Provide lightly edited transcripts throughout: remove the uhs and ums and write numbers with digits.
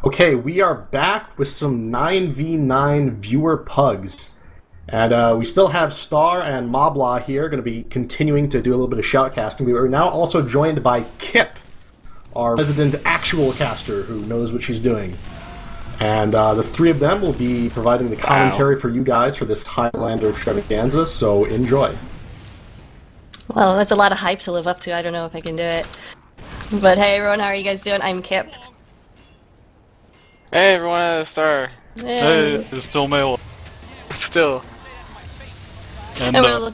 Okay, we are back with some 9v9 viewer pugs. And we still have Star and Moblaw here, going to be continuing to do a little bit of shoutcasting. We are now also joined by Kip, our resident actual caster who knows what she's doing. And the three of them will be providing the commentary for you guys for this Highlander extravaganza, so enjoy. Well, that's a lot of hype to live up to. I don't know if I can do it. But hey everyone, how are you guys doing? I'm Kip. Hey everyone, Star. Hey. It's still Mela. Still. And we're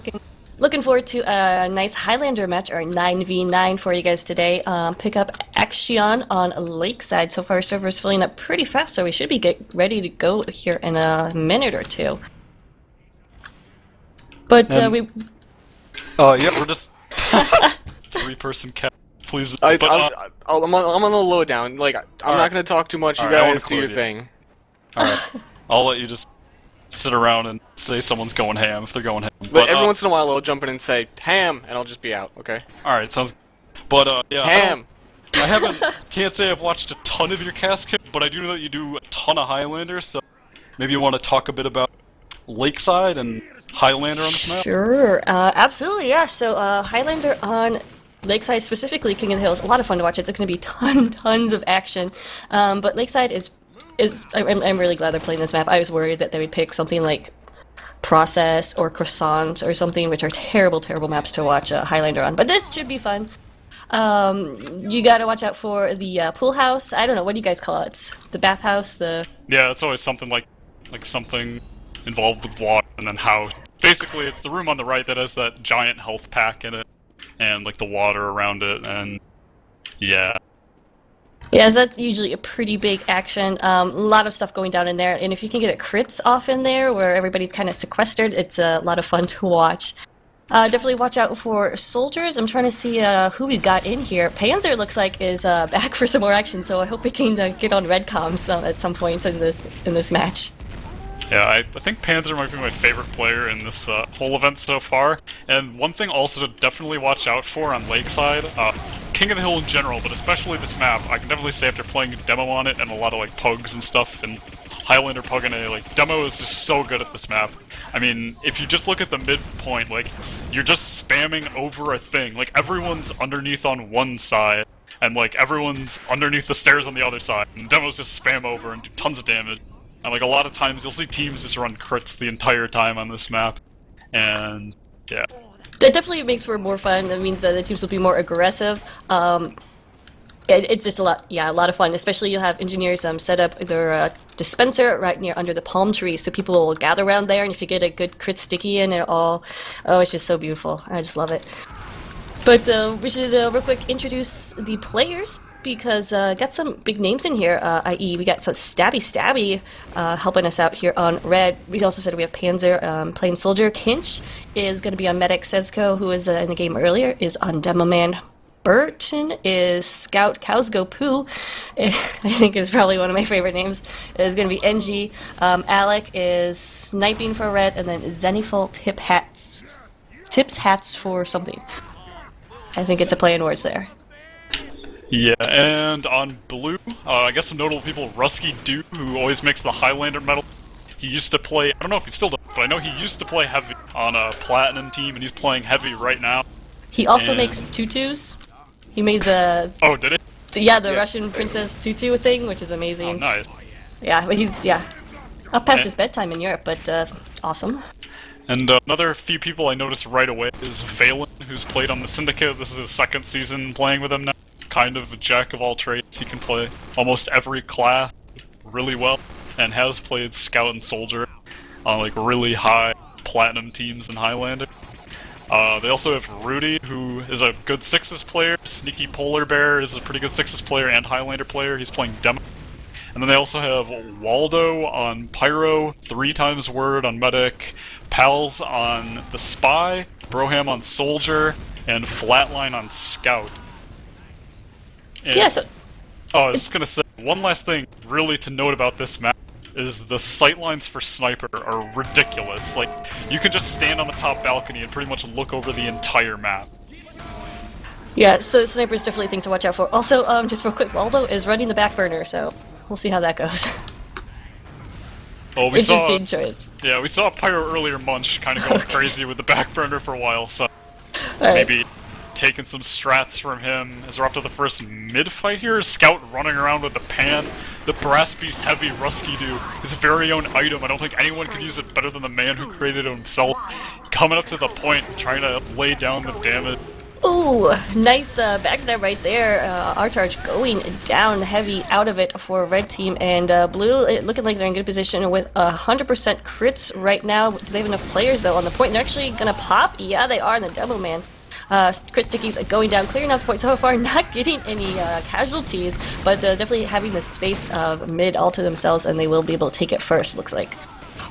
looking forward to a nice Highlander match, or 9v9 for you guys today. Pick up Action on Lakeside. So far, our server's filling up pretty fast, so we should be ready to go here in a minute or two. But we... yeah, we're just three-person cast. Please. I'm on the lowdown. Like, I'm not gonna talk too much. You guys do your thing. Alright. I'll let you just sit around and say someone's going ham if they're going ham. But every once in a while, I'll jump in and say ham, and I'll just be out. Okay. Alright, sounds. But yeah. Ham. Can't say I've watched a ton of your cast, Kip, but I do know that you do a ton of Highlander. So maybe you want to talk a bit about Lakeside and Highlander on this map. Sure, absolutely, yeah. So Highlander on Lakeside, specifically King of the Hills, a lot of fun to watch. It's going to be tons of action. But Lakeside I'm really glad they're playing this map. I was worried that they would pick something like Process or Croissant or something, which are terrible maps to watch Highlander on. But this should be fun. You got to watch out for the pool house. I don't know, what do you guys call it? The bathhouse? Yeah, it's always something like something involved with water, and then how. Basically, it's the room on the right that has that giant health pack in it, and like the water around it, and yeah. Yeah, so that's usually a pretty big action. A lot of stuff going down in there, and if you can get a crits off in there where everybody's kind of sequestered, it's a lot of fun to watch. Definitely watch out for soldiers. I'm trying to see who we got in here. Panzer looks like is back for some more action, so I hope we can get on red comms at some point in this match. Yeah, I think Panzer might be my favorite player in this whole event so far. And one thing also to definitely watch out for on Lakeside, King of the Hill in general, but especially this map, I can definitely say after playing a demo on it and a lot of like Pugs and stuff, and Highlander Pug and like demo is just so good at this map. I mean, if you just look at the midpoint, like you're just spamming over a thing. Like everyone's underneath on one side, and like everyone's underneath the stairs on the other side, and demos just spam over and do tons of damage. And like a lot of times you'll see teams just run crits the entire time on this map, and yeah. That definitely makes for more fun. That means that the teams will be more aggressive. It's just a lot of fun. Especially you'll have engineers set up their dispenser right near under the palm tree, so people will gather around there. And if you get a good crit sticky in it all, oh, it's just so beautiful. I just love it. But we should real quick introduce the players, because got some big names in here, i.e. we got some Stabby helping us out here on red. We also said we have Panzer playing soldier. Kinch is going to be on medic. Sezco, who was in the game earlier, is on demo man. Burton is Scout. Cows Go Poo, I think is probably one of my favorite names, is going to be NG. Alec is sniping for red, and then Zenifal tips hats for something. I think it's a play on words there. Yeah, and on blue, I guess some notable people, Rusky Dew, who always makes the Highlander medal. He used to play, I don't know if he still does, but I know he used to play heavy on a platinum team, and he's playing heavy right now. He also makes tutus. He made the... Oh, did he? Yeah, the Russian princess tutu thing, which is amazing. Oh, nice. Yeah, but he's, up past his bedtime in Europe, but awesome. And another few people I noticed right away is Valen, who's played on the Syndicate. This is his second season playing with him now. Kind of a jack of all trades. He can play almost every class really well, and has played Scout and Soldier on like really high platinum teams in Highlander. They also have Rudy, who is a good Sixes player. Sneaky Polar Bear is a pretty good Sixes player and Highlander player. He's playing demo. And then they also have Waldo on Pyro, 3x Word on Medic, Pals on the Spy, Broham on Soldier, and Flatline on Scout. And, yeah, so... Oh, I was just gonna say, one last thing really to note about this map is the sightlines for Sniper are ridiculous. Like, you can just stand on the top balcony and pretty much look over the entire map. Yeah, so Sniper's definitely a thing to watch out for. Also, just real quick, Waldo is running the back burner, so we'll see how that goes. Well, Interesting choice. Yeah, we saw Pyro earlier Munch kind of going crazy with the back burner for a while, so Alright. maybe taking some strats from him as we're up to the first mid-fight here. Scout running around with the pan. The Brass Beast Heavy Rusky-Doo, his very own item. I don't think anyone could use it better than the man who created it himself. Coming up to the point, trying to lay down the damage. Ooh, nice backstab right there. Our charge going down heavy out of it for red team, and blue looking like they're in good position with 100% crits right now. Do they have enough players though on the point? They're actually gonna pop. Yeah, they are in the demo man. Crit stickies going down, clearing out the point so far, not getting any casualties, but definitely having the space of mid all to themselves, and they will be able to take it first, looks like.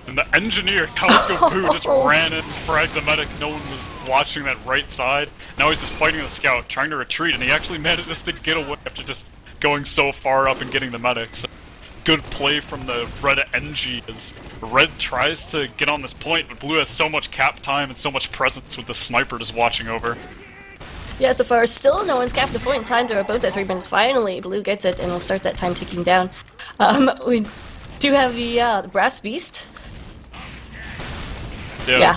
And the engineer, Calico Boo, just ran in, fragged the medic. No one was watching that right side. Now he's just fighting the scout, trying to retreat, and he actually manages to get away after just going so far up and getting the medic. So, good play from the red NG as red tries to get on this point, but blue has so much cap time and so much presence with the sniper just watching over. Yeah, so far still no one's capped the point in time. They're both at 3 minutes. Finally, blue gets it, and we'll start that time ticking down. We do have the Brass Beast. Yeah.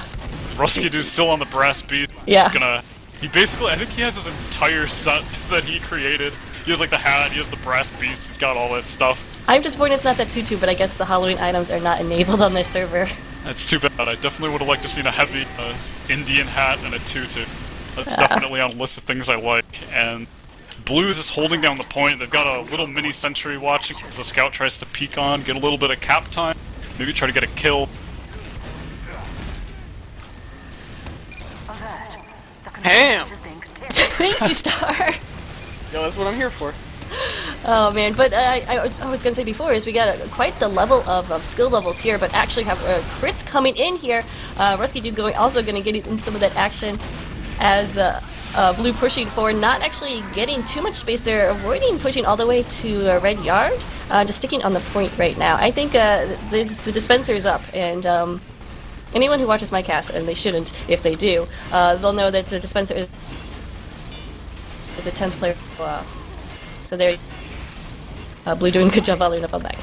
Rusky-Doo's still on the Brass Beast. Yeah. He basically, I think he has his entire set that he created. He has like the hat, he has the Brass Beast, he's got all that stuff. I'm disappointed it's not that tutu, but I guess the Halloween items are not enabled on this server. That's too bad. I definitely would have liked to seen a heavy Indian hat and a tutu. That's definitely on the list of things I like. And Blues is holding down the point. They've got a little mini sentry watching as the scout tries to peek on, get a little bit of cap time, maybe try to get a kill. Damn! Thank you, Star! Yo, that's what I'm here for. Oh man, but I was going to say before is we got quite the level of skill levels here, but actually have crits coming in here. Rusky-Doo also going to get in some of that action as blue pushing forward, not actually getting too much space there, avoiding pushing all the way to red yard, just sticking on the point right now. I think the dispenser's up, and anyone who watches my cast, and they shouldn't if they do, they'll know that the dispenser is the 10th player. So there, blue doing a good job following up on that.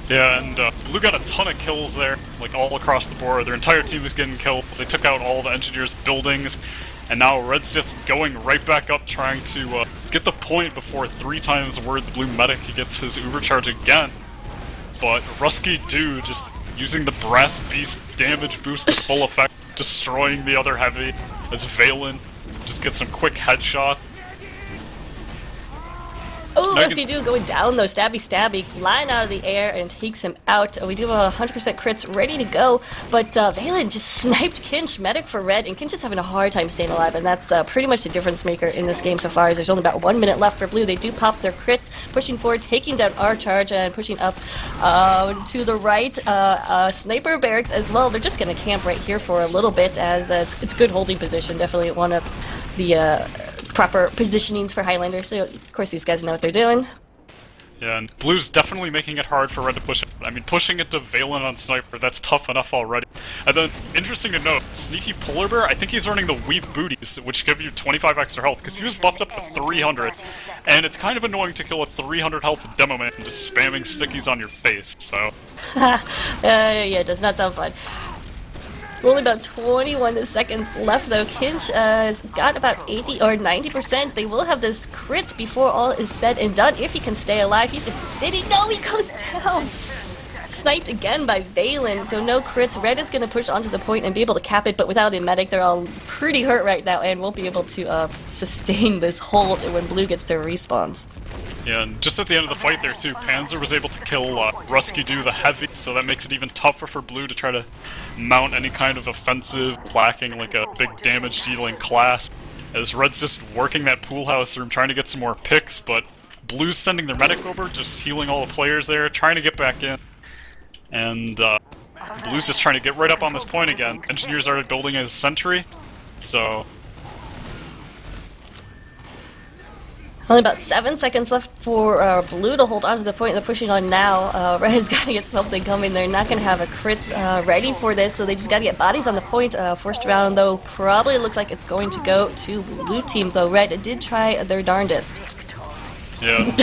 Yeah, and blue got a ton of kills there, like all across the board. Their entire team was getting killed. They took out all the engineers' buildings, and now red's just going right back up, trying to get the point before 3 times the word the blue medic gets his uber charge again. But Rusky-Doo just using the Brass Beast damage boost to full effect, destroying the other heavy, as Valen just gets some quick headshot. Oh, Rusky-Doo going down though, stabby, flying out of the air and takes him out. We do have 100% crits ready to go, but Valen just sniped Kinch, medic for red, and Kinch is having a hard time staying alive, and that's pretty much the difference maker in this game so far. There's only about 1 minute left for blue. They do pop their crits, pushing forward, taking down our charge, and pushing up to the right. Sniper barracks as well. They're just going to camp right here for a little bit, as it's good holding position. Definitely one of the proper positionings for Highlander, so of course these guys know what they're doing. Yeah, and blue's definitely making it hard for red to push it. I mean, pushing it to Valen on sniper, that's tough enough already. And then, interesting to note, Sneaky Polar Bear, I think he's earning the Weep Booties, which give you 25 extra health, because he was buffed up to 300, and it's kind of annoying to kill a 300 health demo man just spamming stickies on your face, so... Yeah, it does not sound fun. Only about 21 seconds left though. Kinch has got about 80 or 90%. They will have this crits before all is said and done if he can stay alive. He's just sitting. No, he goes down. Sniped again by Valen, so no crits. Red is going to push onto the point and be able to cap it, but without a medic, they're all pretty hurt right now and won't be able to sustain this hold when blue gets their respawns. Yeah, and just at the end of the fight there too, Panzer was able to kill Rusky-Doo the heavy, so that makes it even tougher for blue to try to mount any kind of offensive, lacking like a big damage dealing class. As red's just working that pool house room, trying to get some more picks, but blue's sending their medic over, just healing all the players there, trying to get back in. And blue's just trying to get right up on this point again. Engineers started building his sentry, so... Only about 7 seconds left for Blue to hold on to the point. They're pushing on now. Red's got to get something coming. They're not going to have a crits ready for this, so they just got to get bodies on the point. First round, though, probably looks like it's going to go to Blue Team, though Red did try their darndest. Yeah.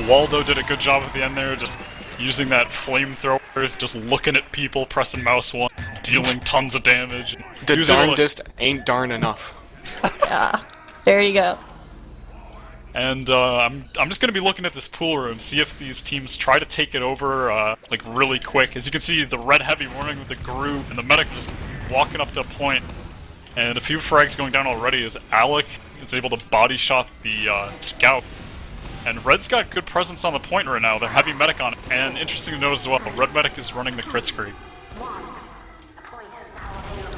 Waldo did a good job at the end there, just using that flamethrower, just looking at people, pressing mouse 1, dealing tons of damage. The using it, darndest ain't darn enough. Yeah, there you go. And I'm just gonna be looking at this pool room, see if these teams try to take it over like really quick. As you can see, the red heavy running with the group, and the medic just walking up to a point. And a few frags going down already as Alec is able to body shot the scout. And Red's got good presence on the point right now. They're heavy medic on it. And interesting to note as well, Red medic is running the crit screen.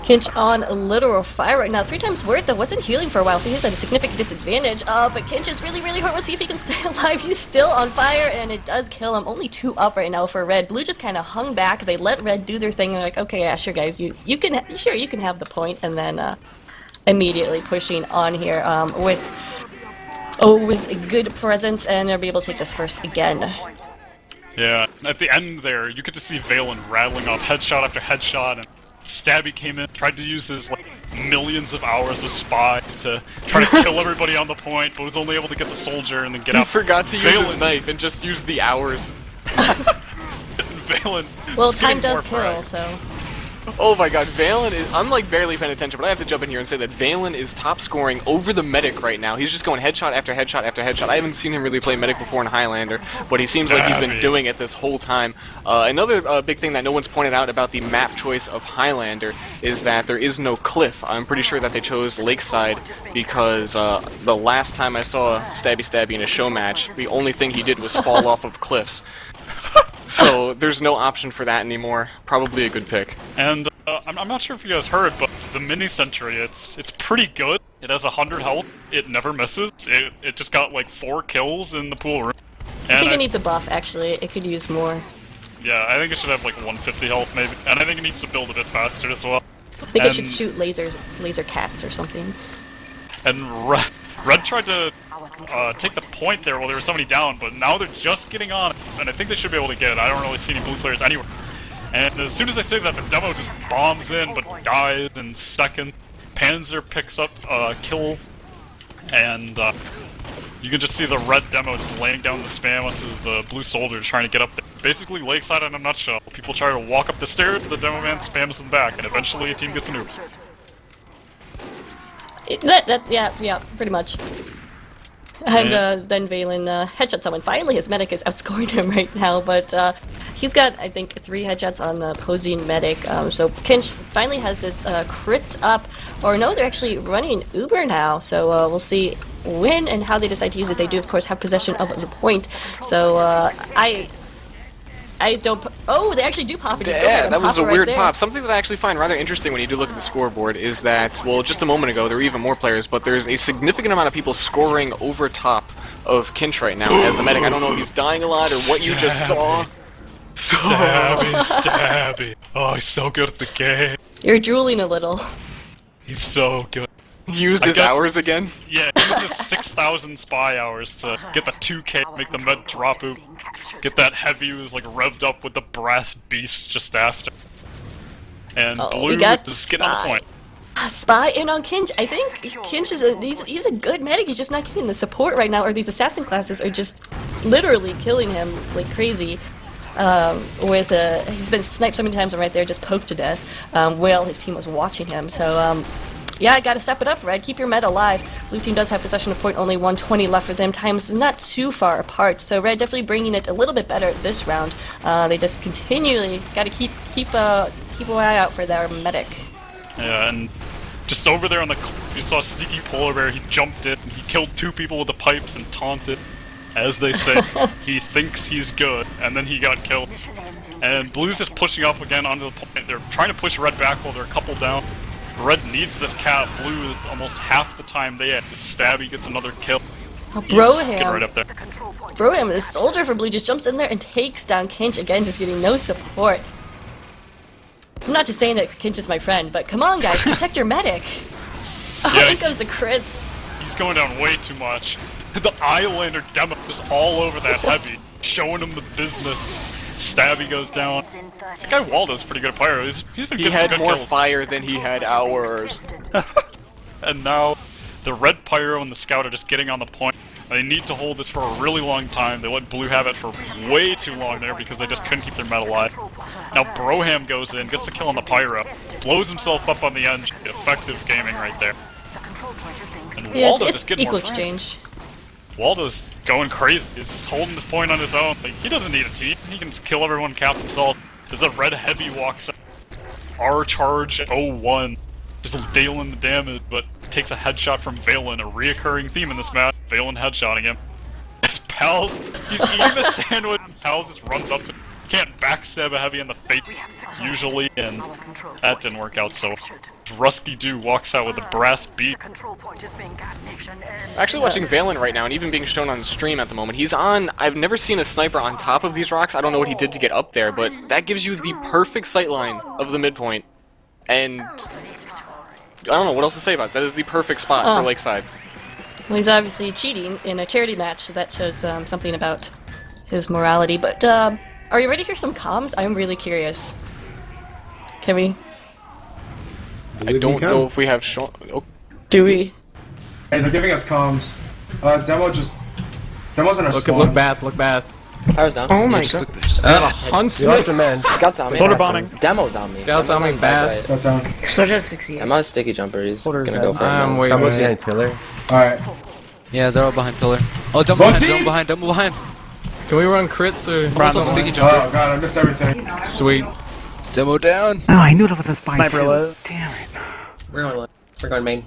Kinch on a literal fire right now. 3 times worth that wasn't healing for a while, so he's at a significant disadvantage. But Kinch is really hurt. We'll see if he can stay alive. He's still on fire, and it does kill him. Only 2 up right now for Red. Blue just kind of hung back. They let Red do their thing. They're like, okay, yeah, sure, guys, you can have the point, and then immediately pushing on here with a good presence, and they'll be able to take this first again. Yeah, at the end there, you get to see Valen rattling off headshot after headshot, and Stabby came in, tried to use his like millions of hours of spy to try to kill everybody on the point, but was only able to get the soldier and then get out. He forgot to use his knife and just used the hours. Valen. Well, time does kill, so. Oh my god, Valen is... I'm like barely paying attention, but I have to jump in here and say that Valen is top scoring over the medic right now. He's just going headshot after headshot after headshot. I haven't seen him really play medic before in Highlander, but he seems like he's been doing it this whole time. Another big thing that no one's pointed out about the map choice of Highlander is that there is no cliff. I'm pretty sure that they chose Lakeside because the last time I saw Stabby in a show match, the only thing he did was fall off of cliffs. So there's no option for that anymore. Probably a good pick. And I'm not sure if you guys heard, but the mini sentry, it's pretty good. It has 100 health. It never misses. It just got like 4 kills in the pool room. And I think it needs a buff, actually. It could use more. Yeah, I think it should have like 150 health maybe. And I think it needs to build a bit faster as well. I think it should shoot laser cats or something. And Red tried to take the point there while there was somebody down, but now they're just getting on it, and I think they should be able to get it. I don't really see any blue players anywhere. And as soon as I say that, the demo just bombs in, but dies in second. Panzer picks up kill, and you can just see the red demo just laying down the spam onto the blue soldiers trying to get up there. Basically, Lakeside in a nutshell. People try to walk up the stairs, the demo man spams them back, and eventually a team gets an Uber. Yeah, pretty much. And then Valen headshot someone. Finally, his medic is outscoring him right now, but he's got, I think, 3 headshots on the opposing medic. So Kinch finally has this crits up. Or no, they're actually running Uber now, so we'll see when and how they decide to use it. They do, of course, have possession of the point. So I don't... Oh, they actually do pop it. Yeah, that was a weird pop. Something that I actually find rather interesting when you do look at the scoreboard is that, well, just a moment ago, there were even more players, but there's a significant amount of people scoring over top of Kinch right now as the medic. I don't know if he's dying a lot or what you just saw. Stabby. Oh, he's so good at the game. You're drooling a little. He's so good. He used his hours again? Yeah, he used his 6,000 spy hours to get the 2K, make the med drop oop, get that heavy who's like revved up with the brass beast just after. And Blue is getting on the point. Spy in on Kinch. I think Kinch is he's a good medic. He's just not getting the support right now, or these assassin classes are just literally killing him like crazy. He's been sniped so many times and right there just poked to death while his team was watching him. So yeah, I gotta step it up, Red. Keep your med alive. Blue team does have possession of point, only 120 left for them. Times is not too far apart, so Red definitely bringing it a little bit better this round. They just continually gotta keep an eye out for their medic. Yeah, and just over there on the cliff, you saw Sneaky Polar Bear. He jumped in, he killed 2 people with the pipes and taunted. As they say, he thinks he's good, and then he got killed. And Blue's just pushing up again onto the point. They're trying to push Red back while they're a couple down. Red needs this cap. Blue is almost half the time they had. Stabby gets another kill. Broham, right up there. Broham, the soldier for Blue, just jumps in there and takes down Kinch again, just getting no support. I'm not just saying that Kinch is my friend, but come on, guys, protect your medic. Oh, Yeah, here comes the crits. He's going down way too much. The Islander demo is all over that heavy, showing him the business. Stabby goes down. The guy Waldo's pretty good at pyro. He's been He getting some had good more kills. fire than he had hours. And now the red pyro and the scout are just getting on the point. They need to hold this for a really long time. They let blue have it for way too long there because they just couldn't keep their meta alive. Now Broham goes in, gets the kill on the pyro, blows himself up on the engine. Effective gaming right there. And Yeah, Waldo's it's just getting equal more exchange. Waldo's going crazy. He's just holding this point on his own. Like, he doesn't need a team. He can just kill everyone, cap himself. As the red heavy walks out. R charge 0-1. Just dealing the damage, but takes a headshot from Valen, a reoccurring theme in this match. Valen headshotting him. His pals, he's eating the sandwich, and pals just runs up and can't backstab a heavy in the face usually, and that didn't work out so well. Rusky Dew walks out with a brass beat. Actually watching Valen right now, and even being shown on stream at the moment, he's on... I've never seen a sniper on top of these rocks. I don't know what he did to get up there, but that gives you the perfect sightline of the midpoint. And... I don't know what else to say about it. That is the perfect spot for Lakeside. Well, he's obviously cheating in a charity match, so that shows something about his morality. But are you ready to hear some comms? I'm really curious. Can we? I don't know if we have Sean... Oh. Do we? Hey, they're giving us comms. Demo's in our spawn. Look bath. Power's down. Oh my god. Huntsman. Scout's on me. Soda bombing. Demo's on me. Scout's on me, bad. Got down. Soldier 68. I'm on a sticky jumper. He's Holder's gonna go dead. for I'm him. waiting. behind pillar. Alright. Yeah, they're all behind pillar. Oh, double One behind, team! double behind, double behind. Can we run crits or? Almost on sticky jumper. Oh god, I missed everything. Sweet. Demo down. Oh, I knew it was a spy. Sniper too. low. Damn it. We're going main.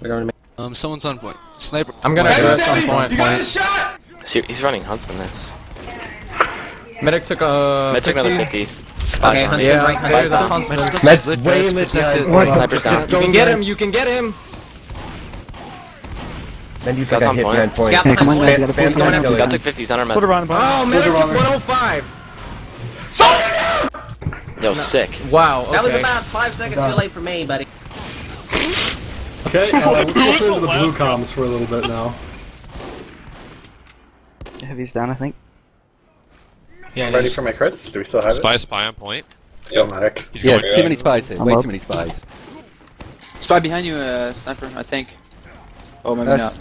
Someone's on point. Sniper. I'm gonna go at some Stabby, point. you got the shot! He's running Huntsman. Nice. Medic took a. I took another 50. 50s. Spot on. Yeah, there's a Huntsman. That's way lit behind. Sniper's down. You can get him. You can get him. Then you Scout's on point. Hey, come on, guys. You gotta pull Scout together. took 50s on our Soldier meta. bombing. Oh, Medic took Soldier 105. Yo, sick. Wow. Okay. That was about 5 seconds too late for me, buddy. Okay, we'll listen to the blue comms for a little bit now. Heavy's down, I think. Yeah, Ready for my crits? Do we still have it? Spy on point. Still Medic. Yeah, too many spies. I'm up. many spies. Spy behind you, sniper, I think. Oh, maybe not.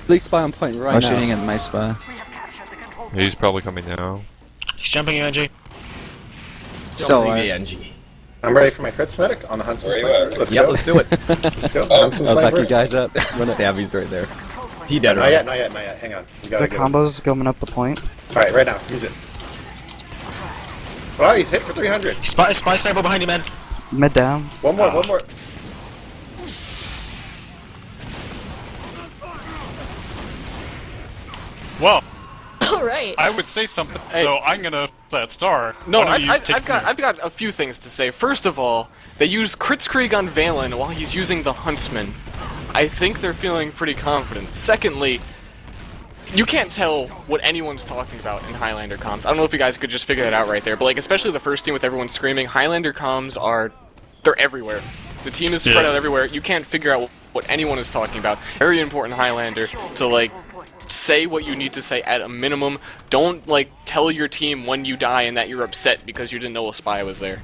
Please spy on point right I was shooting at my spy. He's probably coming now. He's jumping NG. So, I'm ready for my crits, Medic, on the Huntsman sniper. Let's go. Let's do it. Let's go. Huntsman I'll back sniper. you guys up. Stabby's right there. He dead Not yet, not yet, not yet. Hang on. You gotta The get combo's going up the point. Alright, right now. Use it. Wow, he's hit for 300. Spy sniper behind you, man. Mid down. One more, one more. Well, All right. I would say something, Hey. so I'm gonna that star. No, Why don't you take I've got a few things to say. First of all, they use Kritzkrieg on Valen while he's using the Huntsman. I think they're feeling pretty confident. Secondly, you can't tell what anyone's talking about in Highlander comms. I don't know if you guys could just figure that out right there, but like especially the first team with everyone screaming, Highlander comms they're everywhere. The team is spread out everywhere. You can't figure out what anyone is talking about. Very important Highlander to like say what you need to say at a minimum. Don't like tell your team when you die and that you're upset because you didn't know a spy was there.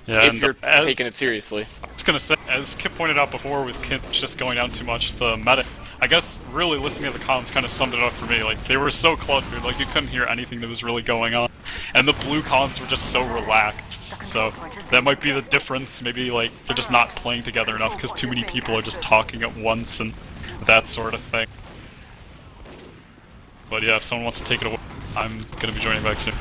Yeah, If and you're as- taking it seriously. I was gonna say, as Kip pointed out before, with Kip just going down too much, the medic. I guess really listening to the comms kind of summed it up for me. Like they were so cluttered, like you couldn't hear anything that was really going on, and the blue comms were just so relaxed. So that might be the difference. Maybe like they're just not playing together enough because too many people are just talking at once and that sort of thing. But yeah, if someone wants to take it away, I'm gonna be joining back soon.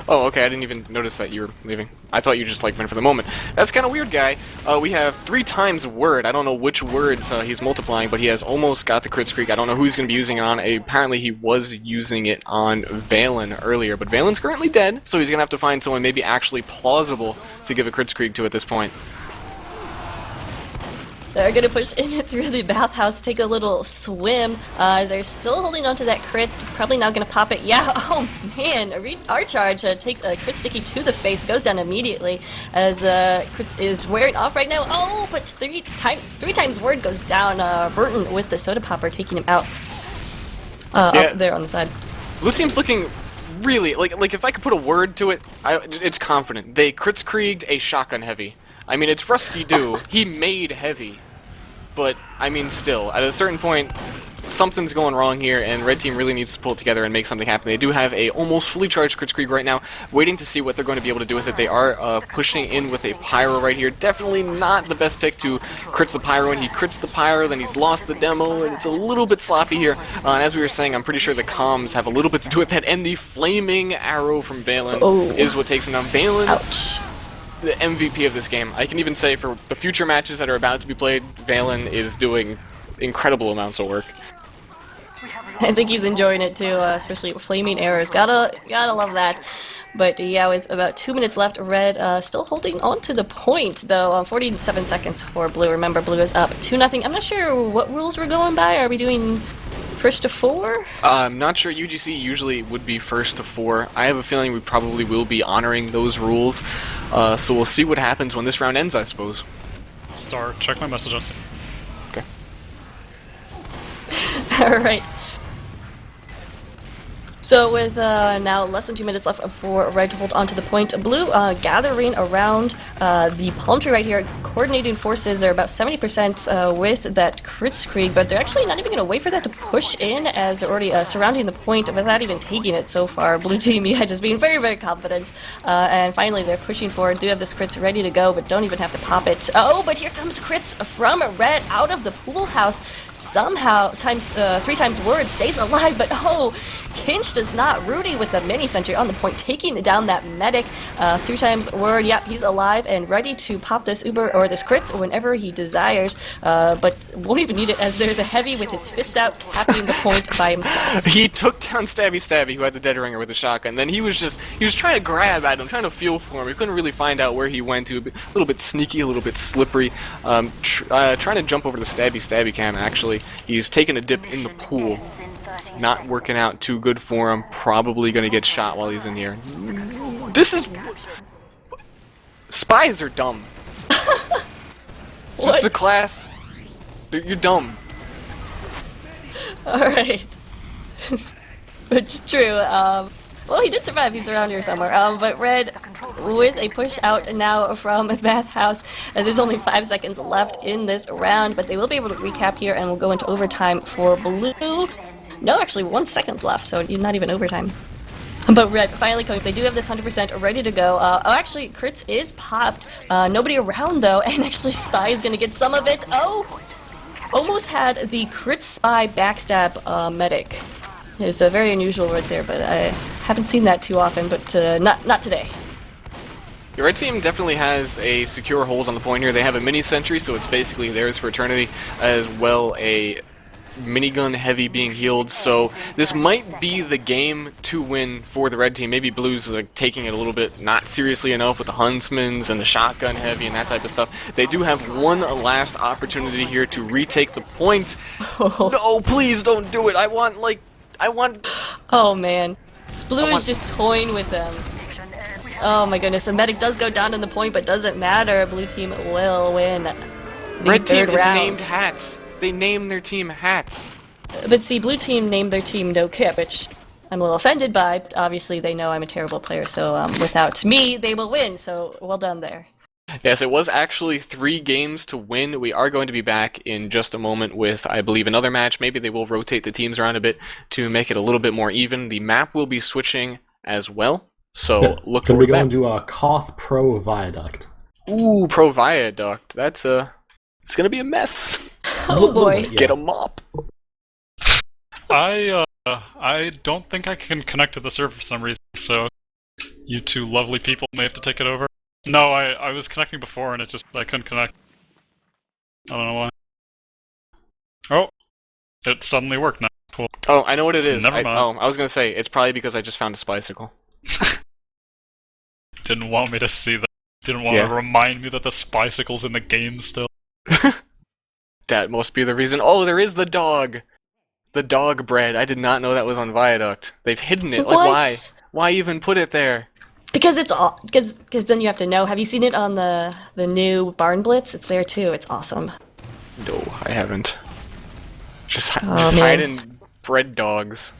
Oh, okay, I didn't even notice that you were leaving. I thought you just like went for the moment. That's kind of weird, guy. We have 3 times word. I don't know which words he's multiplying, but he has almost got the Kritzkrieg. I don't know who he's going to be using it on. Apparently he was using it on Valen earlier, but Valen's currently dead, so he's going to have to find someone maybe actually plausible to give a Kritzkrieg to at this point. They're gonna push in through the bathhouse, take a little swim, as they're still holding on to that crit. Probably now gonna pop it. Yeah, oh man, our charge takes a crit sticky to the face, goes down immediately, as crit is wearing off right now. Oh, but three times word goes down. Burton with the soda popper taking him out. up there on the side. Blue team's looking really like if I could put a word to it, it's confident. They kritzkrieged a shotgun heavy. I mean, it's Rusky Doo. He made heavy, but I mean, still at a certain point, something's going wrong here, and red team really needs to pull it together and make something happen. They do have a almost fully charged Kritzkrieg right now, waiting to see what they're going to be able to do with it. They are pushing in with a Pyro right here. Definitely not the best pick to crits the Pyro, and he crits the Pyro, then he's lost the demo, and it's a little bit sloppy here. And as we were saying, I'm pretty sure the comms have a little bit to do with that, and the flaming arrow from Valen is what takes him down. Valen, the MVP of this game. I can even say for the future matches that are about to be played, Valen is doing incredible amounts of work. I think he's enjoying it too, especially flaming arrows. Gotta love that. But yeah, with about 2 minutes left, Red still holding on to the point, though. 47 seconds for Blue. Remember, Blue is up 2-0. I'm not sure what rules we're going by. Are we doing first to 4? I'm not sure. UGC usually would be first to 4. I have a feeling we probably will be honoring those rules. So we'll see what happens when this round ends, I suppose. Star, check my message on. Okay. Alright. So with now less than 2 minutes left for Red to hold onto the point, Blue gathering around the palm tree right here, coordinating forces. They're about 70% with that Kritzkrieg, but they're actually not even going to wait for that to push in, as they're already surrounding the point without even taking it so far. Blue team, yeah, just being very, very confident. And finally, they're pushing forward. Do have this crits ready to go, but don't even have to pop it. Oh, but here comes crits from Red out of the pool house. Somehow, 3 times word stays alive, but oh, Kinch does not. Rudy with the mini sentry on the point, taking down that medic. 3 times word. Yep, he's alive and ready to pop this Uber or this crits whenever he desires. But won't even need it, as there's a heavy with his fists out, capping the point by himself. He took down Stabby, who had the dead ringer with a shotgun. Then he was trying to grab at him, trying to feel for him. We couldn't really find out where he went to. A little bit sneaky, a little bit slippery. Trying to jump over the Stabby cam. Actually, he's taking a dip in the pool. Not working out too good for him. Probably gonna get shot while he's in here. This is... Spies are dumb. Just the class. You're dumb. Alright. Which true. Well, he did survive. He's around here somewhere. But Red with a push out now from Math House, as there's only 5 seconds left in this round, but they will be able to recap here and we'll go into overtime for Blue. No, actually 1 second left, so not even overtime. But Red finally coming. They do have this 100% ready to go. Oh, actually, crits is popped. Nobody around though, and actually Spy is gonna get some of it. Oh, almost had the crit Spy backstab medic. It's very unusual right there, but I haven't seen that too often. But not today. The red team definitely has a secure hold on the point here. They have a mini sentry, so it's basically theirs for eternity, as well a minigun heavy being healed, so this might be the game to win for the red team. Maybe Blue's like taking it a little bit not seriously enough with the huntsmans and the shotgun heavy and that type of stuff. They do have one last opportunity here to retake the point. No, please don't do it. I want... Oh man, Blue is just toying with them. Oh my goodness, the medic does go down in the point, but doesn't matter. Blue team will win the red team third round. Is named Hats. They named their team Hats. But see, Blue team named their team No Kip, which I'm a little offended by, but obviously they know I'm a terrible player, so without me, they will win, so well done there. Yes, it was actually 3 games to win. We are going to be back in just a moment with, I believe, another match. Maybe they will rotate the teams around a bit to make it a little bit more even. The map will be switching as well, so look forward to that. Can we go into a Koth Pro Viaduct? Ooh, Pro Viaduct. That's it's gonna be a mess. Oh boy. Get a mop. I don't think I can connect to the server for some reason, so you two lovely people may have to take it over. No, I was connecting before and I couldn't connect. I don't know why. Oh, it suddenly worked now. Cool. Oh, I know what it is. Never mind. I was gonna say, it's probably because I just found a Spicicle. Didn't want me to see that. Didn't want to remind me that the Spicicle's in the game still. That must be the reason. Oh, there is the dog! The dog bread. I did not know that was on Viaduct. They've hidden it. Like, why? Why even put it there? Because it's all because then you have to know. Have you seen it on the new Barn Blitz? It's there too. It's awesome. No, I haven't. Just hide in Bread dogs.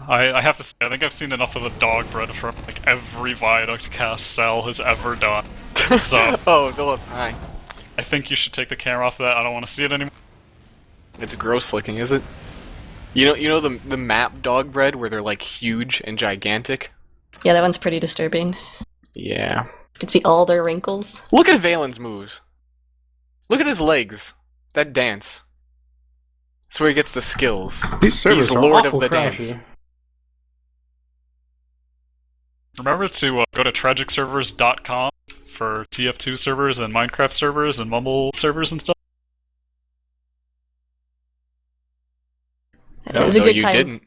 I have to say, I think I've seen enough of the dog bread from like every Viaduct cast Sal has ever done. So Oh, Philip, hi. I think you should take the camera off of that. I don't want to see it anymore. It's gross looking, is it? You know the map dog bread where they're like huge and gigantic? Yeah, that one's pretty disturbing. Yeah. You can see all their wrinkles. Look at Valen's moves. Look at his legs. That dance. That's where he gets the skills. These servers He's are Lord awful of the crashy. dance. Remember to go to tragicservers.com for TF2 servers and Minecraft servers and Mumble servers and stuff. It was a No, good you time. didn't.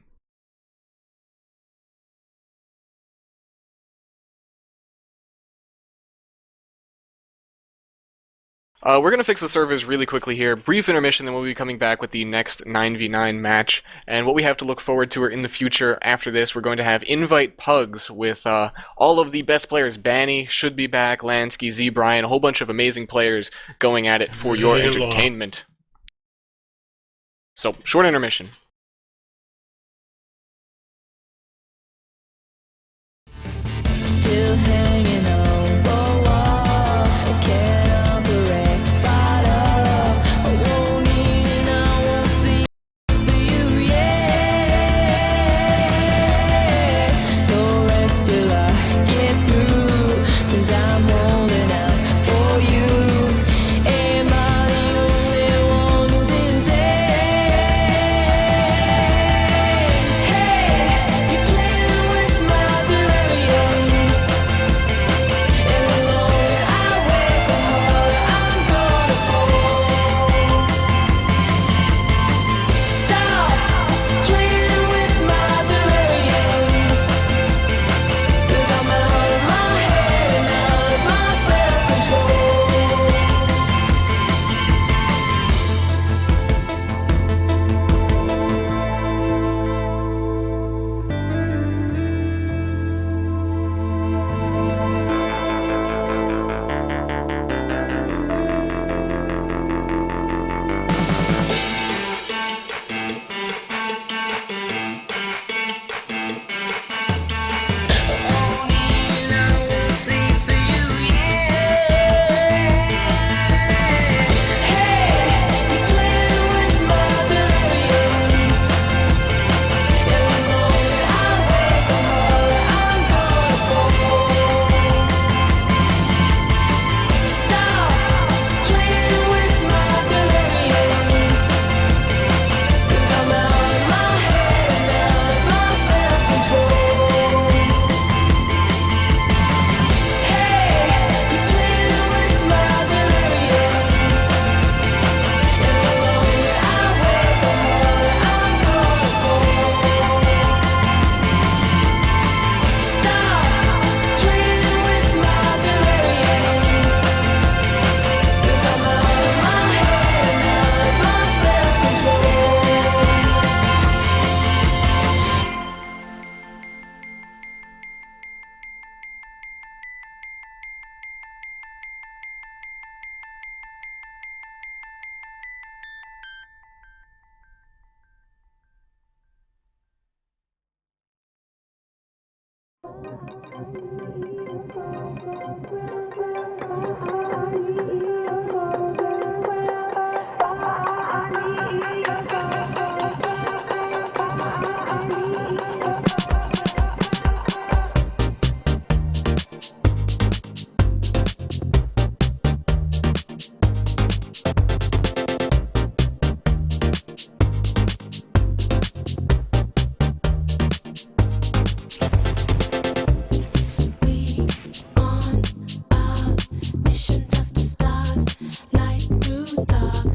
We're going to fix the servers really quickly here. Brief intermission, then we'll be coming back with the next 9v9 match. And what we have to look forward to in the future after this, we're going to have Invite Pugs with all of the best players. Banny should be back, Lansky, Z Brian, a whole bunch of amazing players going at it for your entertainment. So, short intermission. Still hanging on for a while. I can't operate, fight up. I won't need and I won't see for you, yeah. No rest till I get through, 'cause I'm holding out for you. Am I the only one who's insane? Hey, you're playing with my delirium. And the longer I wait, the harder I'm gonna fall. Stop playing with my delirium, 'cause I'm out of my head and out of my self-control. See for you, yeah. Hey, you're playing with my delirium. And the longer I wait, the harder I'm gonna fall. Stop playing with my delirium, 'cause I'm out of my head and out of my self-control. Hey, you're playing with my delirium. And the longer I wait, the harder I'm gonna fall. Stop playing with my delirium, 'cause I'm out of my head and out of my self-control. Mission touch the stars, light through dark,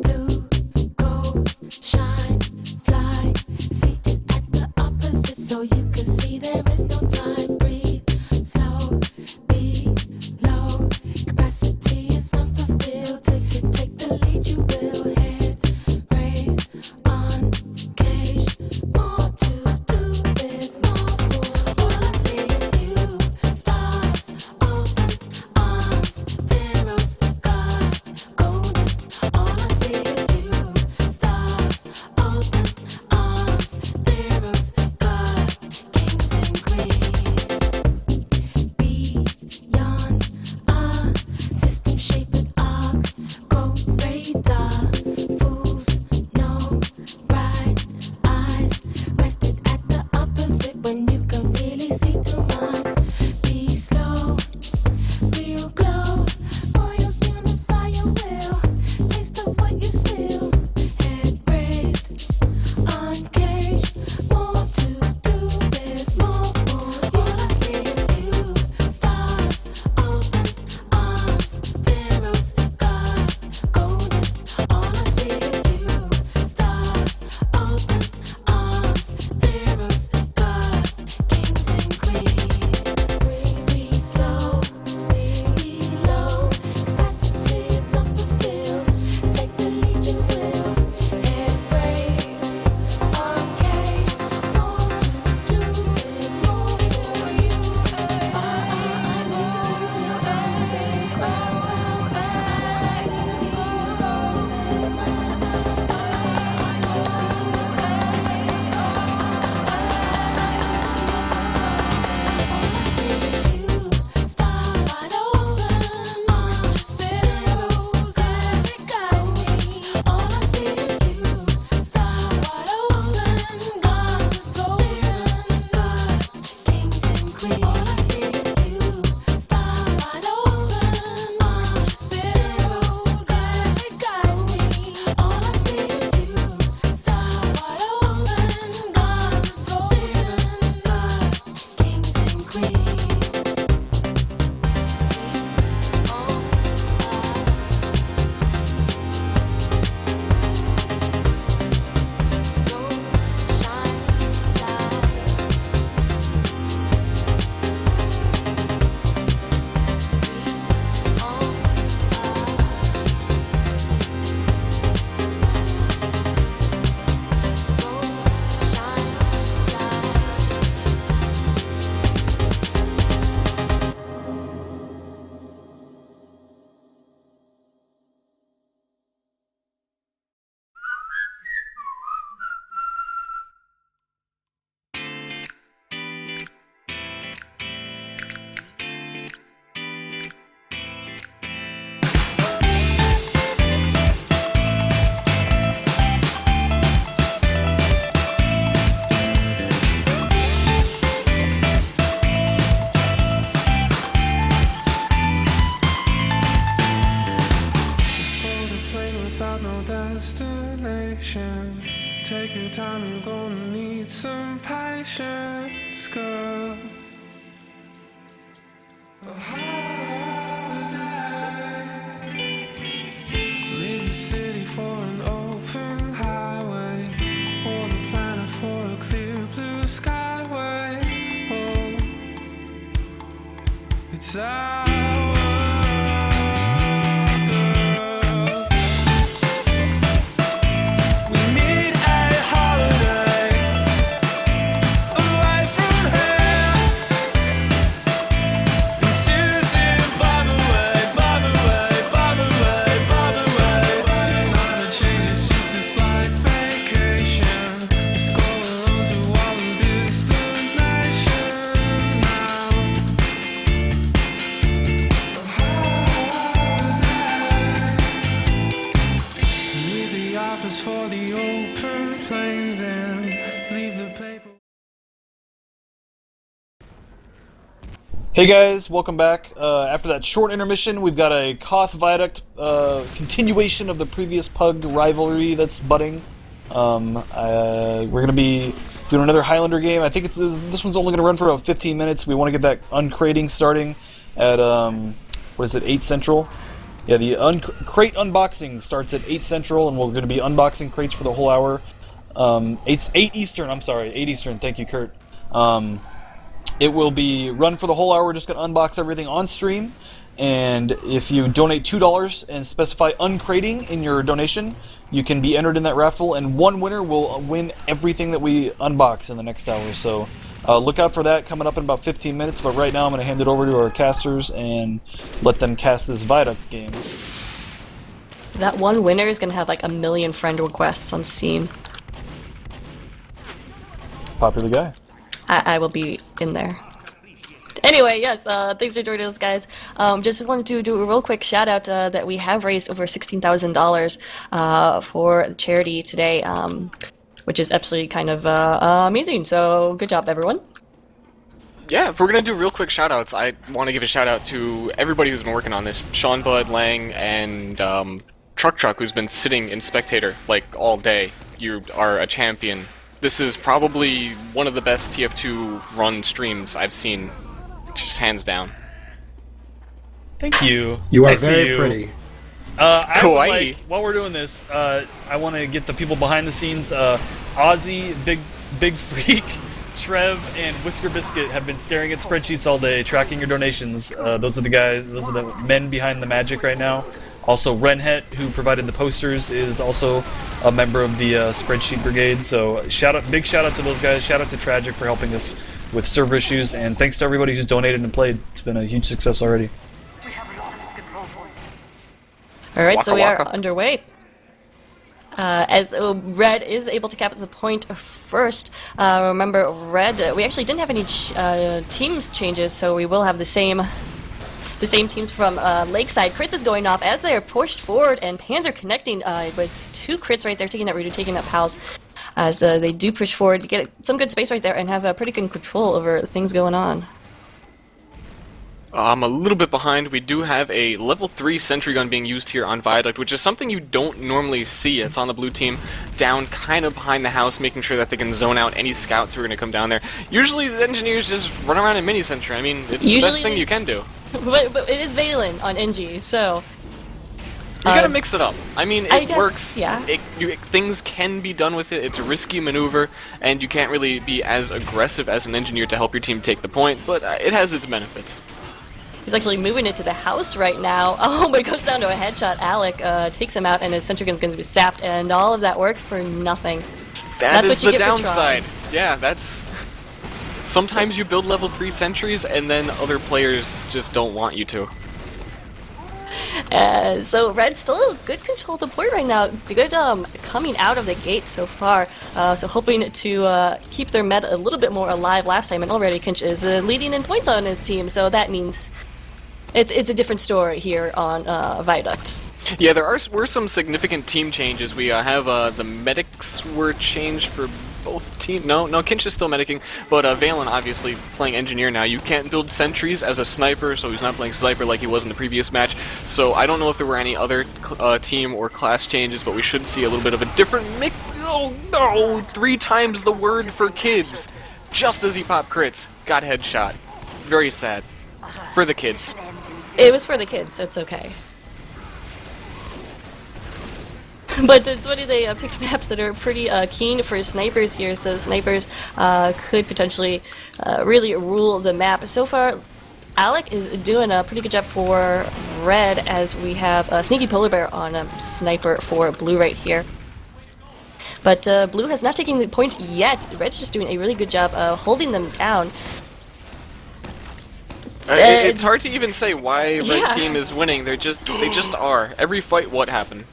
blue, gold, shine, fly, seated at the opposite so you can see there is no time. Breathe, slow, be low, capacity is unfulfilled. Take the lead, you will head, race, on, cage, more to do, there's more for. All I see is you, stars, open arms, pharaohs, God, golden. All I see is you, stars, nations go. Leave the city for an open highway, or the planet for a clear blue skyway. Oh, it's our world, girl. We need a holiday away from here, into Zimbabwe, It's not a change, it's just a slight vacation. Let's go around to all the destinations now. Leave the office for the open plains and leave the paper. Hey guys, welcome back. After that short intermission, we've got a Koth Viaduct continuation of the previous Pug rivalry that's budding. We're going to be doing another Highlander game. I think this one's only going to run for about 15 minutes. We want to get that uncrating starting at, 8 Central? Yeah, the crate unboxing starts at 8 Central, and we're going to be unboxing crates for the whole hour. 8 Eastern, I'm sorry, 8 Eastern, thank you, Kurt. It will be run for the whole hour. We're just going to unbox everything on stream, and if you donate $2 and specify uncrating in your donation, you can be entered in that raffle, and one winner will win everything that we unbox in the next hour. So look out for that coming up in about 15 minutes, but right now I'm going to hand it over to our casters and let them cast this Viaduct game. That one winner is gonna have like 1 million friend requests on Steam. Popular guy. I will be in there. Anyway, yes, thanks for joining us, guys. Just wanted to do a real quick shout out that we have raised over $16,000 for the charity today, which is absolutely kind of amazing. So good job, everyone. Yeah, if we're gonna do real quick shoutouts, I want to give a shout out to everybody who's been working on this. Sean Bud, Lang, and Truck, who's been sitting in spectator like all day. You are a champion. This is probably one of the best TF2 run streams I've seen, just hands down. Thank you. You are Thank very you. pretty. I would Kawaii. like, while we're doing this, I want to get the people behind the scenes. Ozzy, Big Freak, Trev, and Whisker Biscuit have been staring at spreadsheets all day, tracking your donations. Those are the guys. Those are the men behind the magic right now. Also, Renhet, who provided the posters, is also a member of the spreadsheet brigade. So, big shout out to those guys. Shout out to Tragic for helping us with server issues, and thanks to everybody who's donated and played. It's been a huge success already. Alright, so we are Waka. underway. As Red is able to capture the point first, remember Red, we actually didn't have any teams changes, so we will have the same teams from Lakeside. Crits is going off as they are pushed forward, and Panzer connecting with 2 crits right there, taking that Rudu, taking that Pals, as they do push forward to get some good space right there and have pretty good control over things going on. I'm a little bit behind. We do have a level 3 sentry gun being used here on Viaduct, which is something you don't normally see. It's on the blue team, down kind of behind the house, making sure that they can zone out any scouts who are going to come down there. Usually the engineers just run around in mini sentry. I mean, it's the best thing you can do. But it is Valen on NG, so... You gotta mix it up. I mean, I it guess, works. yeah. Things can be done with it. It's a risky maneuver, and you can't really be as aggressive as an engineer to help your team take the point, but it has its benefits. He's actually moving into the house right now. Oh, but it comes down to a headshot. Alec takes him out, and his sentry gun's going to be sapped, and all of that work for nothing. That's what you the get for downside. trying. Yeah, that's... Sometimes you build level 3 sentries, and then other players just don't want you to. So Red's still good control of the board right now. Good coming out of the gate so far. So hoping to keep their meta a little bit more alive last time, and already Kinch is leading in points on his team, so that means it's a different story here on Viaduct. Yeah, were some significant team changes. We have the medics were changed for both teams. No, Kinch is still medicing, but Valen obviously playing engineer now. You can't build sentries as a sniper, so he's not playing sniper like he was in the previous match. So I don't know if there were any other team or class changes, but we should see a little bit of a different mix. Oh no! 3 times the word for kids. just as he popped crits, got headshot. Very sad. For the kids. It was for the kids, so it's okay. But it's funny they picked maps that are pretty keen for snipers here, so snipers could potentially really rule the map. So far, Alec is doing a pretty good job for red, as we have a Sneaky Polar Bear on a sniper for blue right here. But blue has not taken the point yet. Red's just doing a really good job holding them down. It's hard to even say why red team is winning. They just are. Every fight, what happened?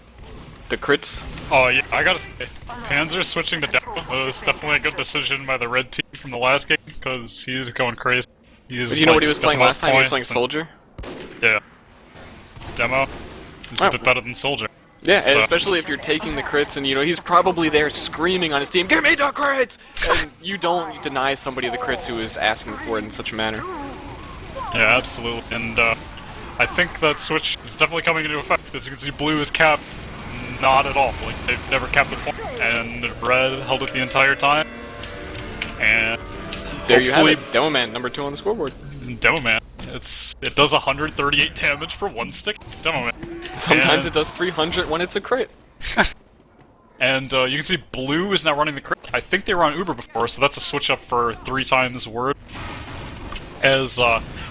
The crits? Oh yeah, I gotta say, Panzer switching to Demo was definitely a good decision by the red team from the last game, because he's going crazy. You know what he was playing last time? He was playing Soldier? Yeah. Demo is a bit better than Soldier. Yeah, So- especially if you're taking the crits and, you know, he's probably there screaming on his team, "Give me the crits!" And you don't deny somebody the crits who is asking for it in such a manner. Yeah, absolutely. And I think that switch is definitely coming into effect. As you can see, blue is capped. Not at all. Like, they've never capped the point. And red held it the entire time. And There you have it. Demo Man, number 2 on the scoreboard. Demo Man. It does 138 damage for one stick. Demo Man. Sometimes And- it does 300 when it's a crit. And you can see blue is now running the crit. I think they were on Uber before, so that's a switch up for 3 times word. As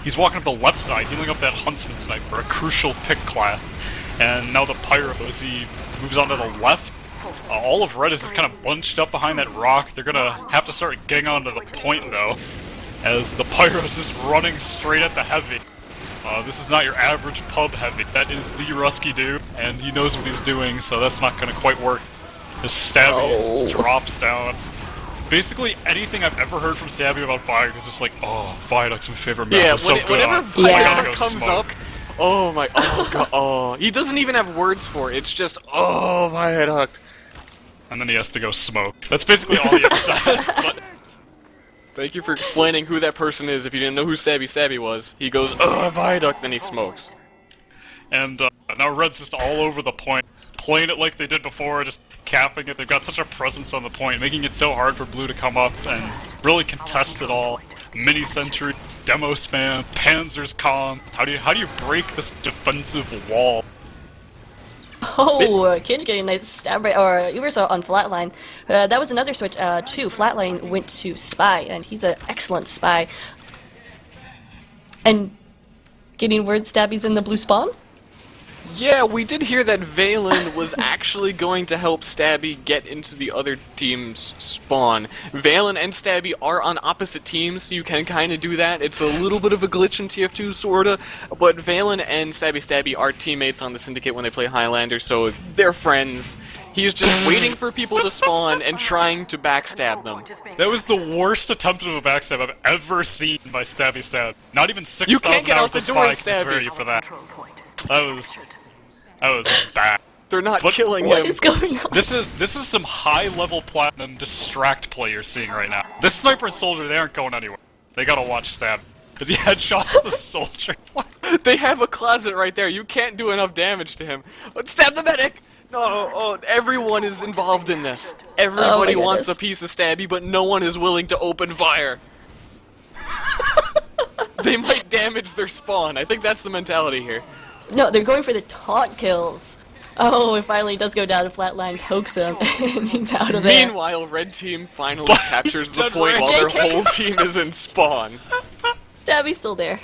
he's walking up the left side, healing up that Huntsman sniper, a crucial pick class. And now the Pyro, as he moves on to the left, all of red is just kind of bunched up behind that rock. They're gonna have to start getting onto the point though, as the Pyro's just running straight at the heavy. This is not your average pub heavy. That is the Rusky dude, and he knows what he's doing, so that's not gonna quite work. The Stabby drops down. Basically, anything I've ever heard from Stabby about Viaduct is just like, oh, Viaduct's my favorite map. Yeah, It's so good. whenever I gotta go comes smoke. up, oh my, oh god, oh. He doesn't even have words for it. It's just, oh, Viaduct. And then he has to go smoke. That's basically all he has to say. But Thank you for explaining who that person is. If you didn't know who Stabby was, he goes, oh, Viaduct, then he smokes. And now red's just all over the point, playing it like they did before, just capping it. They've got such a presence on the point, making it so hard for blue to come up and really contest it all. Mini sentries, demo spam, Panzer's calm. How do you break this defensive wall? Oh, Kid's getting a nice stab right, or Uber's on Flatline. That was another switch too. Flatline went to Spy, and he's an excellent Spy. And getting word Stabby's in the blue spawn? Yeah, we did hear that Valen was actually going to help Stabby get into the other team's spawn. Valen and Stabby are on opposite teams, so you can kind of do that. It's a little bit of a glitch in TF2, sorta, but Valen and Stabby are teammates on the Syndicate when they play Highlander, so they're friends. He's just waiting for people to spawn and trying to backstab them. That was the worst attempt of a backstab I've ever seen by Stabby Stab. Not even You can't 6,000 get hours out the of door, Spy can Stabby. prepare you for that. That was bad. They're not But killing him. What is going on? This is some high-level platinum distract play you're seeing right now. This sniper and soldier, they aren't going anywhere. They gotta watch Stab. Because he headshots the soldier. They have a closet right there. You can't do enough damage to him. Stab the medic! No, oh, everyone is involved in this. Everybody wants a piece of Stabby, but no one is willing to open fire. They might damage their spawn. I think that's the mentality here. No, they're going for the taunt kills. Oh, it finally does go down to Flatline, pokes him, and he's out of there. Meanwhile, red team finally captures the point while their whole team is in spawn. Stabby's still there.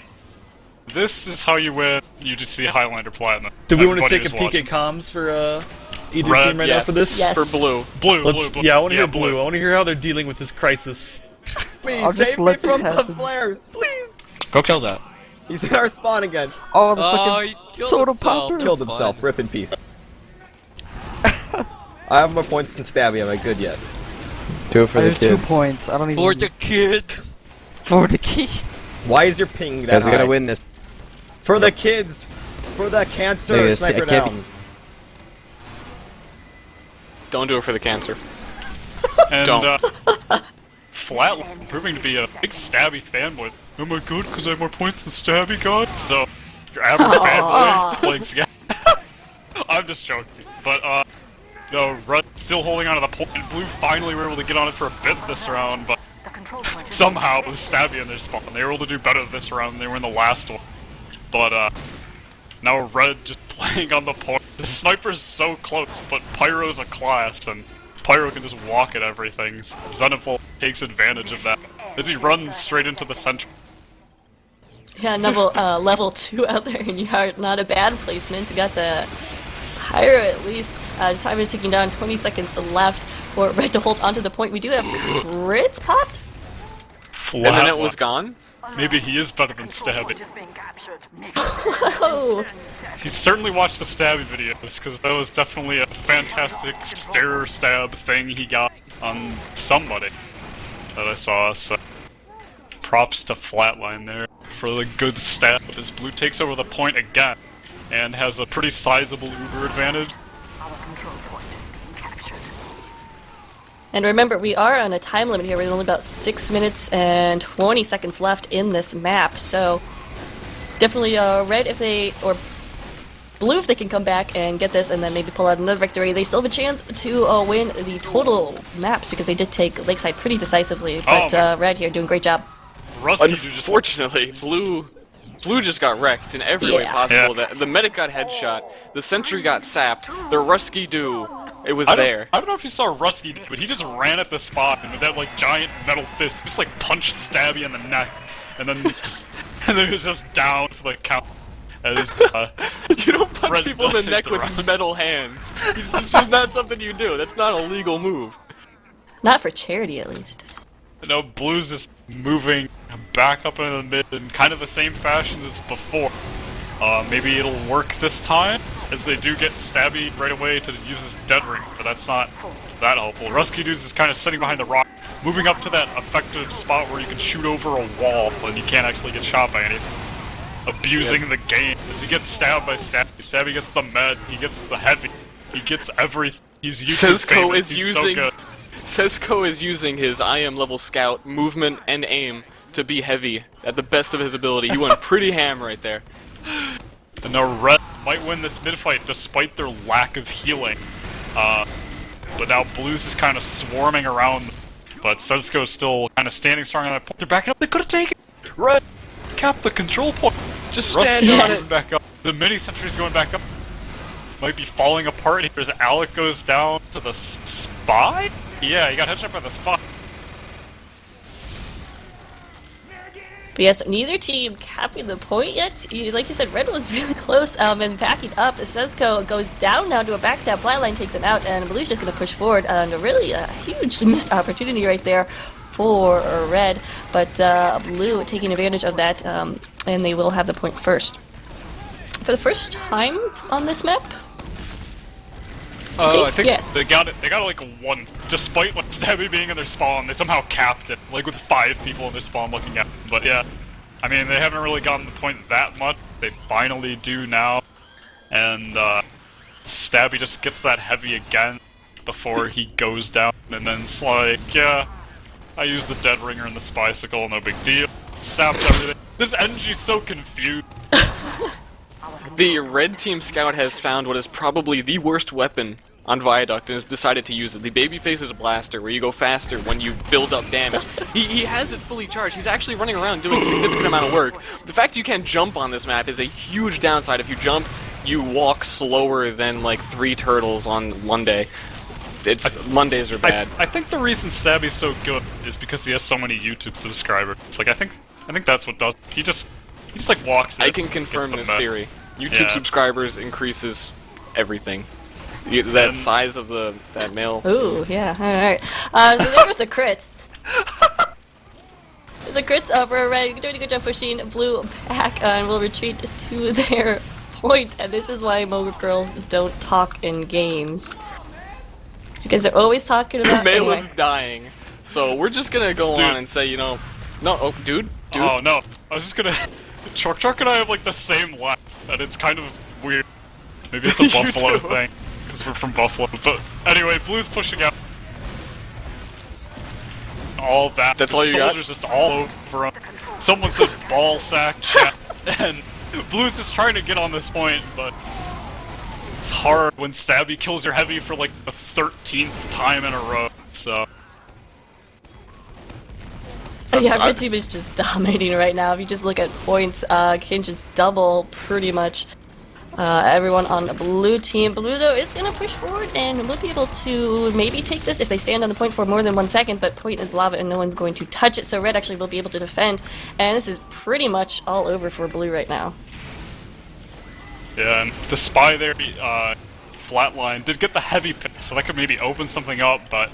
This is how you win UGC Highlander Platinum. Do we want to Everybody take a is peek watching. at comms for either Red, team right now for this? Yes. For blue. Blue. Yeah, I want to hear blue. I want to hear how they're dealing with this crisis. Please I'll just save me let this from the happen. flares, please. Go kill that. He's in our spawn again. Oh, the fucking soda popper. Killed himself. Rip in peace. I have more points than Stabby. Am I good yet? Do it for I the have 2 kids. points. I don't even. For the kids. For the kids. Why is your ping that Guys, we high? gotta win this. For the kids. For the cancer. Niggas, Sniper I can't be- down. Don't do it for the cancer. And Don't. Flatline proving to be a big Stabby fanboy. Oh my god, because I have more points than Stabby got? So, your average fanboy playing together. I'm just joking. But, No, Red still holding on to the point. Blue finally were able to get on it for a bit this round, but somehow with Stabby in their spawn, they were able to do better this round than they were in the last one. But now Red just playing on the point. The sniper's so close, but Pyro's a class, and Pyro can just walk at everything. So Zenithal takes advantage of that as he runs straight into the center. Yeah, level 2 out there in yard. Not a bad placement. Got the Pyro at least. Just time is ticking down. 20 seconds left for Red to hold onto the point. We do have crits popped. And then it was gone? Maybe he is better than Stabby. Oh! He certainly watched the Stabby videos, because that was definitely a fantastic stare stab thing he got on somebody that I saw, so props to Flatline there for the good stab as Blue takes over the point again and has a pretty sizable Uber advantage. And remember, we are on a time limit here. We're only about 6 minutes and 20 seconds left in this map, so definitely Red if they, or Blue if they can come back and get this and then maybe pull out another victory, they still have a chance to win the total maps because they did take Lakeside pretty decisively, but Red here doing a great job. Unfortunately, Blue just got wrecked in every way possible. Yeah. The medic got headshot, the sentry got sapped, the Rusky Do, it was there. I don't know if you saw Rusky, but he just ran at the spot and with that like giant metal fist, just like punched Stabby in the neck, and then he was just down for the count. As, you don't punch people in the neck with metal hands. It's just not something you do. That's not a legal move. Not for charity, at least. No, Blue's just moving back up into the mid in kind of the same fashion as before. Maybe it'll work this time, as they do get Stabby right away to use his dead ring, but that's not that helpful. Rusky Dudes is kind of sitting behind the rock, moving up to that effective spot where you can shoot over a wall and you can't actually get shot by anything. Abusing the game as he gets stabbed by Stabby. Stabby gets the med, he gets the heavy, he gets everything. He's using Sesko is using his IM level scout movement and aim to be heavy at the best of his ability. He went pretty ham right there. And now Red might win this mid-fight despite their lack of healing. But now Blues is kind of swarming around, but Sesko is still kind of standing strong on that point. They're backing up, they could have taken it! Red cap the control point! Just stand on it! Back up. The mini sentry's going back up. Might be falling apart here as Alec goes down to the spy? Yeah, he got headshot by the spot. But yes, neither team capping the point yet. Like you said, Red was really close and backing up. Sesko goes down now to a backstab. Flatline takes him out, and Blue's just going to push forward. And really a huge missed opportunity right there for Red. But Blue taking advantage of that, and they will have the point first. For the first time on this map? I think yes. They got it like once. Despite like Stabby being in their spawn, they somehow capped it, like with 5 people in their spawn looking at them. But yeah, I mean, they haven't really gotten the point that much. They finally do now. And Stabby just gets that heavy again before he goes down. And then it's like, yeah, I used the dead ringer and the spicicle, no big deal. Sapped everything. This NG's so confused. The red team scout has found what is probably the worst weapon on Viaduct and has decided to use it. The Babyface's blaster, where you go faster when you build up damage. He has it fully charged. He's actually running around doing a significant amount of work. The fact you can't jump on this map is a huge downside. If you jump, you walk slower than like 3 turtles on Monday. Mondays are bad. I think the reason Stabby's so good is because he has so many YouTube subscribers. It's like I think that's what does. He just like walks. I can confirm this theory. YouTube subscribers increases everything. That size of that male. Ooh, yeah. Alright. So there was the crits. There's a crits over Red. Doing a good job pushing Blue back and will retreat to their point. And this is why Mocha girls don't talk in games. It's because they're always talking about. Male is dying. So we're just gonna go on and say, dude. Oh no, I was just gonna. Truck and I have like the same laugh, and it's kind of weird. Maybe it's a Buffalo thing, because we're from Buffalo. But anyway, Blue's pushing out. All that. That's all you got? Soldiers just all over him. Someone said ball sack chat, and Blue's just trying to get on this point, but it's hard when Stabby kills your heavy for like the 13th time in a row, so... Yeah, red team is just dominating right now. If you just look at points, can just double pretty much everyone on the blue team. Blue, though, is going to push forward and will be able to maybe take this if they stand on the point for more than 1 second, but point is lava and no one's going to touch it, so red actually will be able to defend, and this is pretty much all over for blue right now. Yeah, and the spy there, Flatline, did get the heavy pick, so that could maybe open something up, but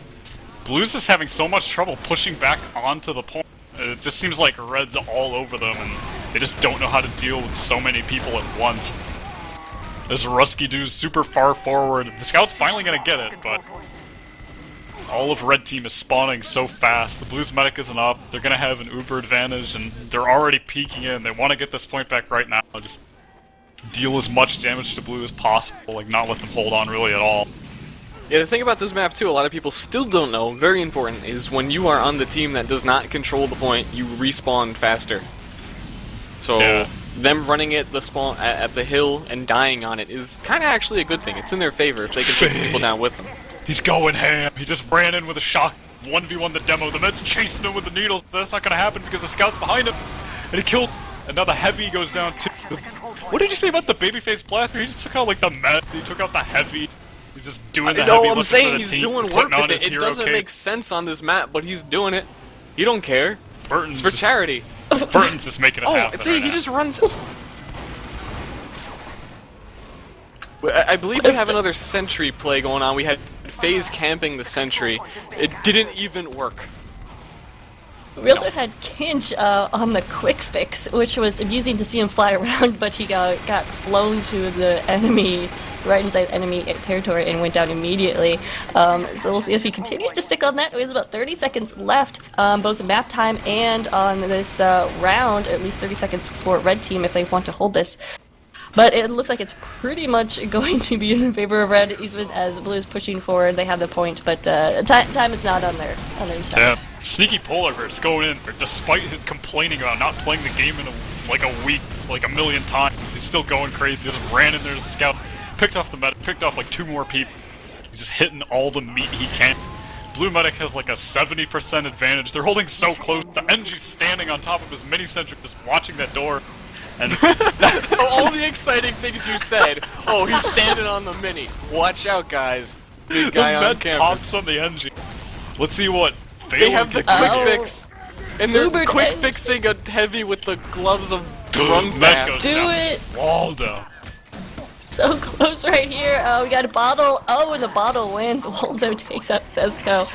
blue's just having so much trouble pushing back onto the point. It just seems like red's all over them, and they just don't know how to deal with so many people at once. This Rusky dude's super far forward. The scout's finally gonna get it, but all of red team is spawning so fast. The blue's medic isn't up. They're gonna have an uber advantage, and they're already peeking in. They want to get this point back right now. Just deal as much damage to blue as possible, like not let them hold on really at all. Yeah, the thing about this map, too, a lot of people still don't know, very important, is when you are on the team that does not control the point, you respawn faster. So, them running at the spawn at the hill and dying on it is kind of actually a good thing. It's in their favor if they can take some people down with them. He's going ham. He just ran in with a shock. 1v1 the demo. The Mets chasing him with the needles. That's not going to happen because the scout's behind him. And he killed... And now the heavy goes down too. What did you say about the babyface blaster? He just took out like the Met. He took out the heavy. He's just doing the heavy. No, I'm looking saying for the he's team, doing putting work on with his it. It hero doesn't cape. make sense on this map, but he's doing it. He don't care. Burton's It's for charity. Burton's just making it happen. See, right he now. just runs... I believe we have another sentry play going on. We had FaZe camping the sentry. It didn't even work. We also had Kinch on the quick fix, which was amusing to see him fly around, but he got flown to the enemy, right inside enemy territory, and went down immediately. So we'll see if he continues to stick on that. There's about 30 seconds left, both map time and on this round, at least 30 seconds for red team if they want to hold this. But it looks like it's pretty much going to be in favor of red, even as blue is pushing forward. They have the point, but time is not on their side. Yeah, sneaky polar bear's going in there, despite his complaining about not playing the game in a week, like a million times. He's still going crazy. Just ran in there as a scout, picked off the medic, picked off like 2 more people. He's just hitting all the meat he can. Blue medic has like a 70% advantage. They're holding so close. The NG's standing on top of his mini sentry, just watching that door. And all the exciting things you said. Oh, he's standing on the mini. Watch out, guys. Big guy on camera. Pops on the NG. Let's see what they have the quick Oh. fix, and they're Ubered quick edge. fixing a heavy with the gloves of run That fast. goes Do down. it! Waldo. So close right here. We got a bottle. Oh, and the bottle wins. Waldo takes out Sesko.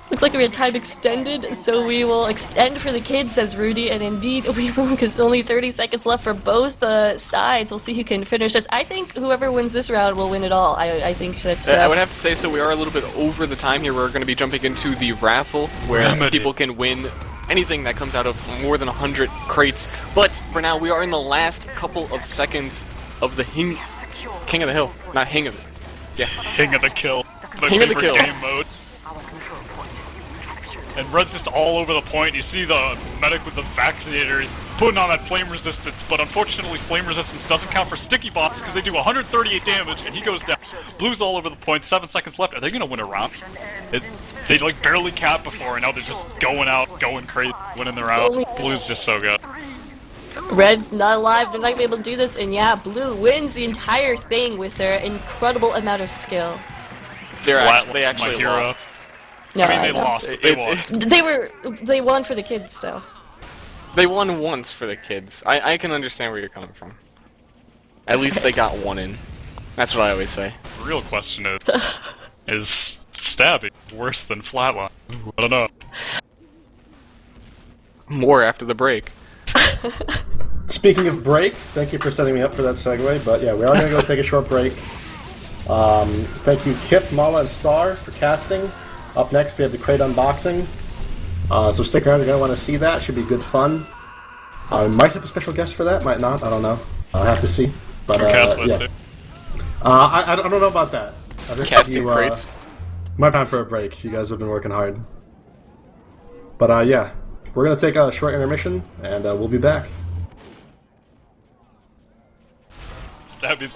Looks like we had time extended, so we will extend for the kids, says Rudy, and indeed we will, because only 30 seconds left for both the sides. We'll see who can finish this. I think whoever wins this round will win it all. I think that's... I would have to say, so we are a little bit over the time here. We're going to be jumping into the raffle, where people can win anything that comes out of more than 100 crates. But for now, we are in the last couple of seconds of the King of the Hill. Not Hing of it. Yeah. King of the kill. My King of the favorite kill. game mode. And red's just all over the point. You see the medic with the vaccinator is putting on that flame resistance, but unfortunately flame resistance doesn't count for sticky bots because they do 138 damage and he goes down. Blue's all over the point, 7 seconds left. Are they gonna win a round? They like barely capped before and now they're just going out, going crazy, winning the round. Blue's just so good. Red's not alive. They're not gonna be able to do this, and yeah, blue wins the entire thing with their incredible amount of skill. They My actually hero. lost. No, I mean, I they know. lost, but they won. They won for the kids, though. They won once for the kids. I can understand where you're coming from. At least they got one in. That's what I always say. The real question is Stabby worse than Flatline? Ooh, I don't know. More after the break. Speaking of break, thank you for setting me up for that segue, but yeah, we are going to go take a short break. Thank you Kip, Mala, and Star for casting. Up next, we have the crate unboxing. So stick around, you're going to want to see that. Should be good fun. We might have a special guest for that, might not, I don't know. I'll have to see. But yeah. Too. I don't know about that. I think Casting crates. My time for a break. You guys have been working hard. But yeah, we're going to take a short intermission, and we'll be back. Stabby's